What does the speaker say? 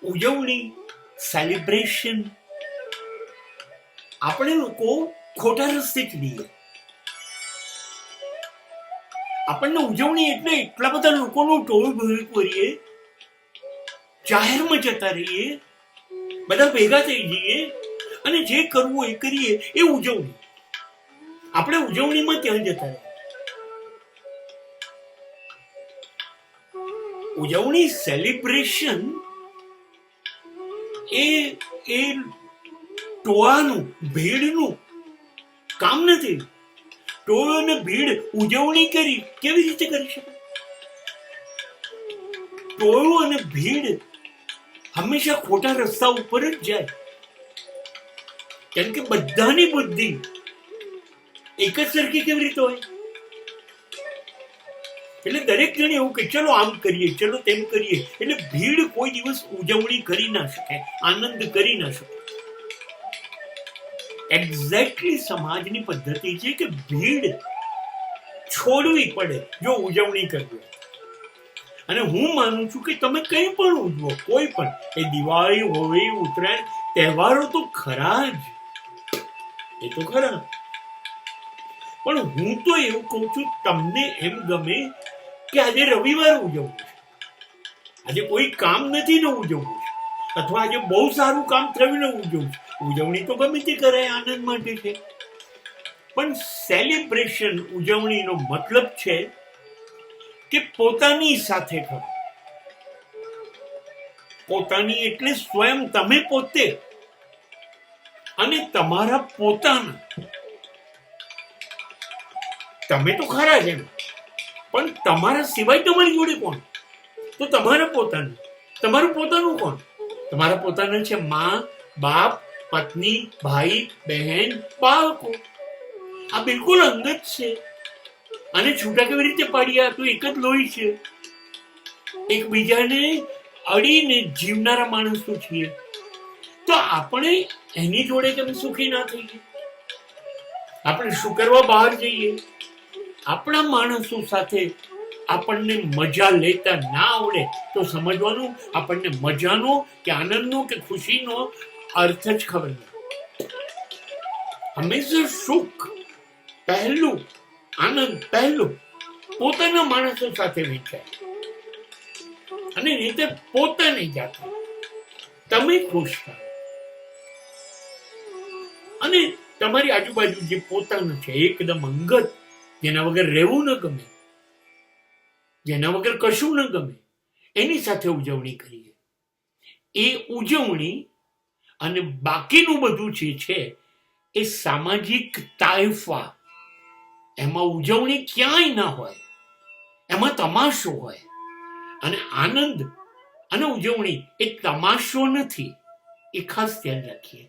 ઉજવણી, સેલિબ્રેશન આપણે લોકો ખોટા રસ્તે ચડીએ. આપણને ઉજવણી એટલે એટલા બધા લોકોનું ટોળું ભેગું કરીએ, જાહેરમાં જતા રહીએ, બધા ભેગા થઈ જઈએ અને જે કરવું એ કરીએ, એ ઉજવણી. આપણે ઉજવણીમાં ત્યાં જતા રહીએ. ઉજવણી, સેલિબ્રેશન એ ટોળાનું, ભીડનું કામ નથી. ટોળો અને ભીડ ઉજવણી કેવી રીતે કરી શકે? ટોળો અને ભીડ હંમેશા ખોટા રસ્તા ઉપર જ જાય, કેમ કે બધાની બુદ્ધિ એક જ સરખી કેવી રીતે હોય? એટલે દરેક જણ એવું કે ચલો આમ કરીએ, ચલો તેમ કરીએ. એટલે ભીડ કોઈ દિવસ ઉજવણી કરી ના શકે, આનંદ કરી ના શકે. એક્ઝેક્ટલી સમાજની પદ્ધતિ છે કે ભીડ છોડવી પડે જો ઉજવણી કરવી. અને હું માનું છું કે તમે કંઈ પણ ઉજવો, કોઈ પણ, એ દિવાળી, હોળી, ઉત્તરાયણ, તહેવારો તો ખરા જ, એ તો ખરા. પણ હું તો એવું કહું છું, તમને એમ ગમે કે આજે રવિવાર ઉજવવું છે, આજે કોઈ કામ નથી ને ઉજવવું છે, અથવા આજે બહુ સારું કામ થયું ને ઉજવવું છે. ઉજવણી તો ગમે તે કરાય, આનંદ માટે છે. પણ સેલિબ્રેશન, ઉજવણીનો મતલબ છે કે પોતાની સાથે કરો. પોતાની એટલે સ્વયં, તમે પોતે અને તમારા પોતાના. તમે તો ખરા જ એમ, પણ તમારા સિવાય તમારી જોડે કોણ? તો તમારા પોતાનું. તમારું પોતાનું કોણ? તમારા પોતાના છે મા, બાપ, પત્ની, ભાઈ, બહેન, બાળકો. આ બિલકુલ અંગત છે. અને છૂટા કેવી રીતે પાડીએ? તો એક જ લોહી છે. એકબીજાને અડીને જીવનારા માણસો છીએ. તો આપણે એની જોડે કેમ સુખી ના થઈએ? આપણે શું કરવા બહાર જઈએ? આપણા માણસો સાથે આપણને મજા લેતા ના આવડે તો સમજવાનું, આપણને મજાનો કે આનંદનો કે ખુશીનો અર્થ જ ખબર નથી. હંમેશા સુખ પહેલું, આનંદ પહેલું પોતાના માણસો સાથે વિચાર, અને રીતે પોતાની જાતે તમે ખુશ થાઓ. અને તમારી આજુબાજુ જે પોતાનું છે, એકદમ અંગત, જેના વગર રહેવું ન ગમે, જેના વગર કશું ન ગમે, એની સાથે ઉજવણી કરીએ. એ ઉજવણી અને બાકીનું બધું જે છે એ સામાજિક તાયફા, એમાં ઉજવણી ક્યાંય ના હોય, એમાં તમાશો હોય. અને આનંદ અને ઉજવણી એ તમાશો નથી, એ ખાસ ધ્યાન રાખીએ.